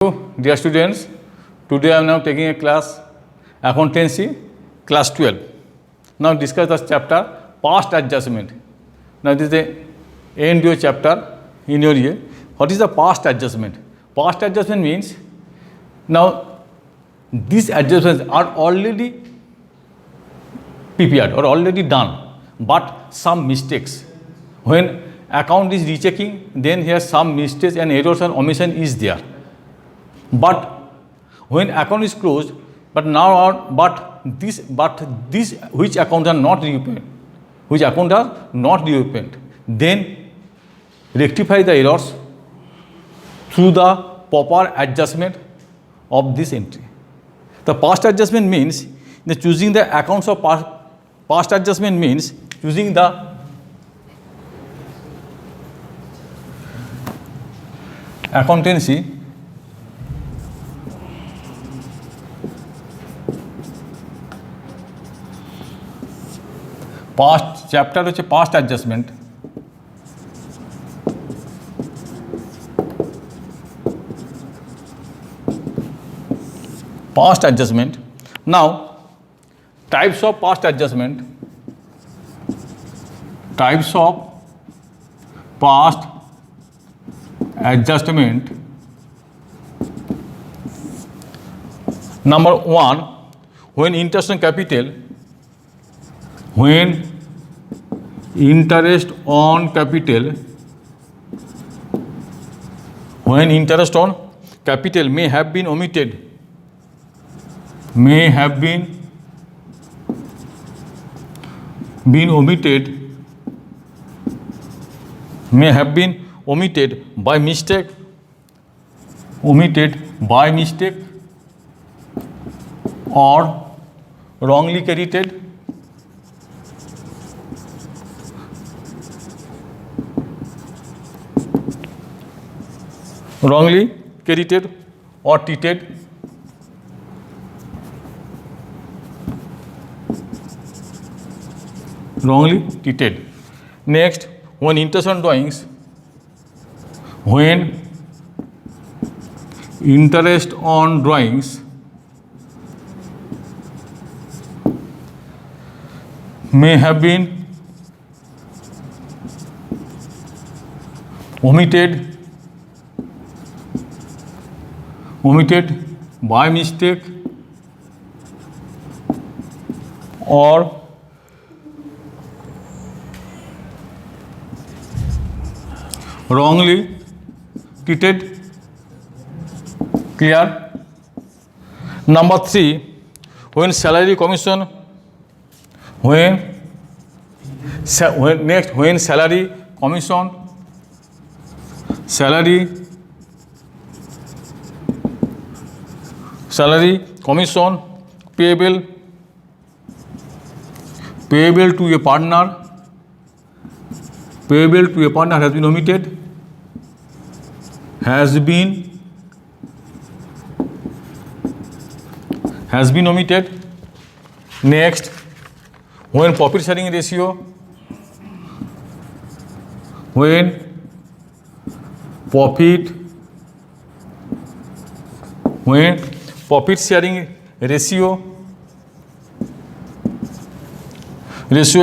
Dear students, today I am now taking a class accountancy, class 12. Now discuss the chapter past adjustment. Now this is the end of chapter in your year. What is the past adjustment? Past adjustment means now these adjustments are already prepared or already done, but some mistakes. When account is rechecking, then here some mistakes and errors and omission is there. But when account is closed, but this which accounts are not reopened, then rectify the errors through the proper adjustment of this entry. The past adjustment means the choosing the accounts of past adjustment means choosing the accountancy past chapter হচ্ছে past adjustment. Past adjustment. Now types of past adjustment. Types of past adjustment. Number 1, when interest on capital may have been omitted by mistake or wrongly credited or treated wrongly treated. Next, when interest on drawings may have been omitted by mistake or wrongly treated. Clear? Number 3, when salary commission payable to a partner has been omitted. Next, when profit sharing ratio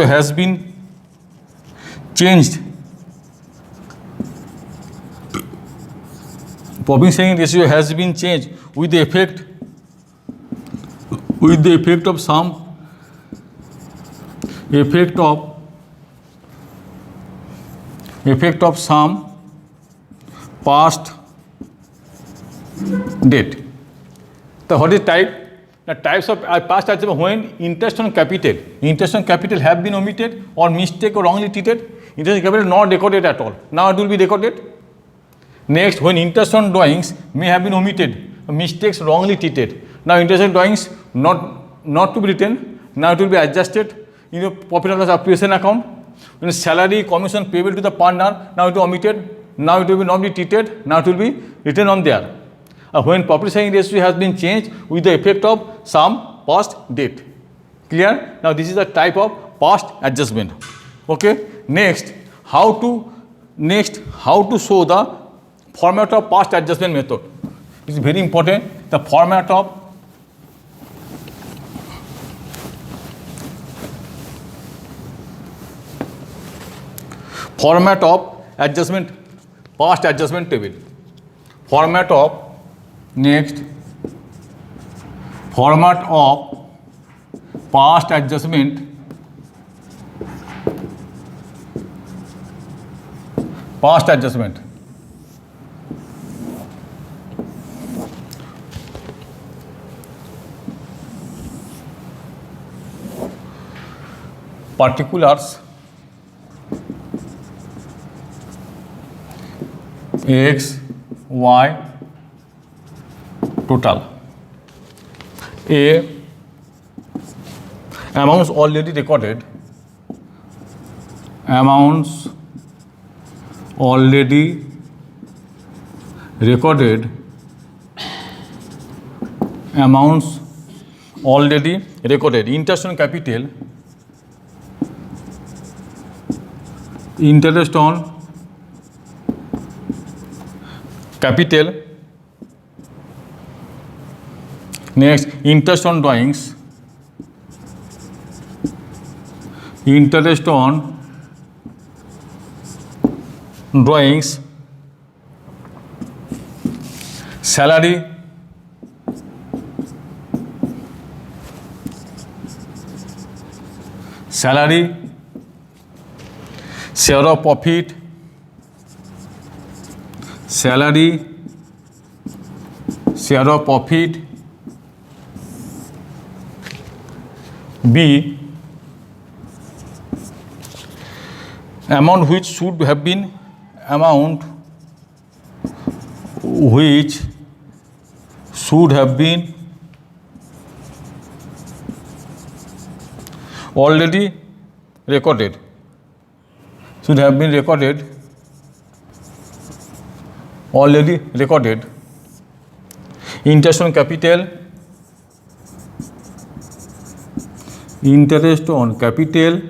has been changed. Profit sharing ratio has been changed with the effect of some past date. So what is type? The types of past adjustment when interest on capital have been omitted or mistake or wrongly treated. Interest on capital not recorded at all. Now it will be recorded. Next, when interest on drawings may have been omitted, mistakes wrongly treated. Now interest on drawings not to be written. Now it will be adjusted in your profit and loss appreciation account. When salary commission payable to the partner, now it will be omitted. Now it will be not be treated. Now it will be written on there. When profit sharing ratio has been changed with the effect of some past date. Clear? Now this is the type of past adjustment. Okay. Next, how to show the format of past adjustment method. It's very important. The format of adjustment, past adjustment table. Format of next, format of past adjustment, past adjustment. Particulars X, Y, total. A, amounts already recorded, amounts already recorded, amounts already recorded, interest on capital, interest on capital. Next, interest on drawings, interest on drawings, salary, salary, share of profit, salary, share of profit. B, amount which should have been, amount which should have been already recorded, should have been recorded, already recorded. Interest on capital, interest on capital,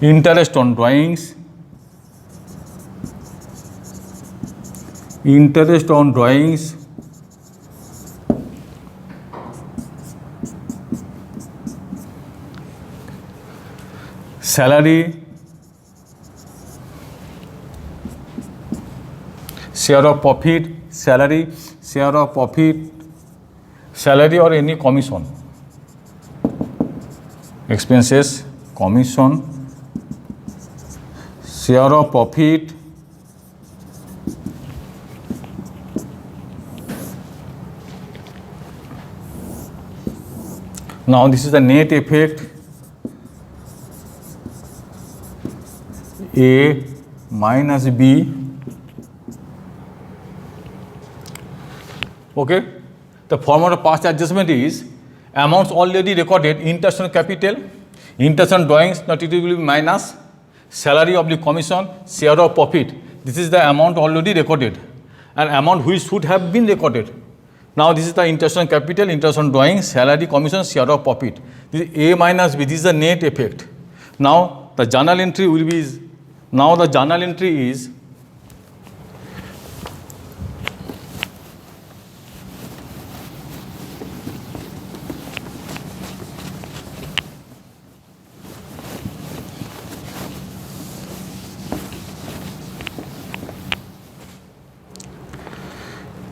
interest on drawings, interest on drawings, salary, share of profit, salary, share of profit, salary or any commission, expenses, commission, share of profit, now this is the net effect, A minus B. Okay, the format of past adjustment is amounts already recorded, interest on capital, interest on drawings, not it will be minus salary of the commission, share of profit. This is the amount already recorded, and amount which should have been recorded. Now this is the interest on capital, interest on drawings, salary, commission, share of profit. This is A minus B. This is the net effect. Now the journal entry will be. Now the journal entry is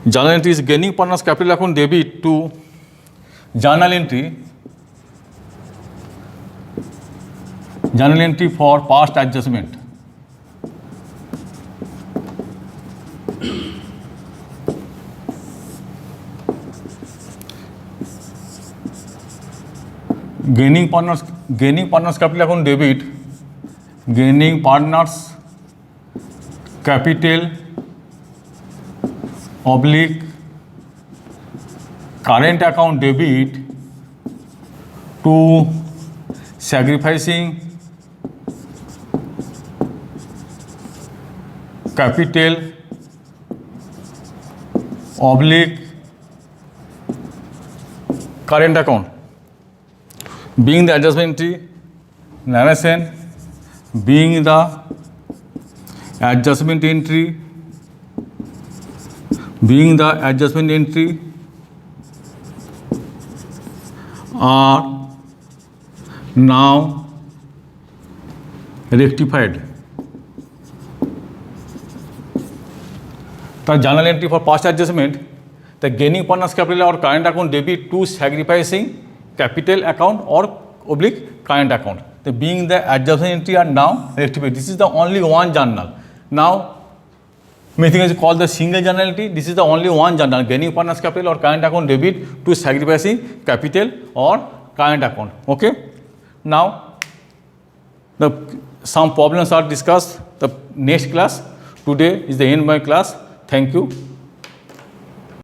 journal entry is gaining partners capital account debit to journal entry for past adjustment. Gaining partners capital account debit, gaining partners capital oblique current account debit to sacrificing capital oblique current account. Being the adjustment entry, narration, being the adjustment entry being the adjustment entry are now rectified. The journal entry for past adjustment, the gaining partners capital or current account debit to sacrificing capital account or oblique current account. The being the adjustment entry are now rectified. This is the only one journal. Now many things is called the single journal entry. This is the only one journal, gaining partners capital or current account debit to sacrificing capital or current account. Okay. Now some problems are discussed the next class. Today is the end of my class. Thank you.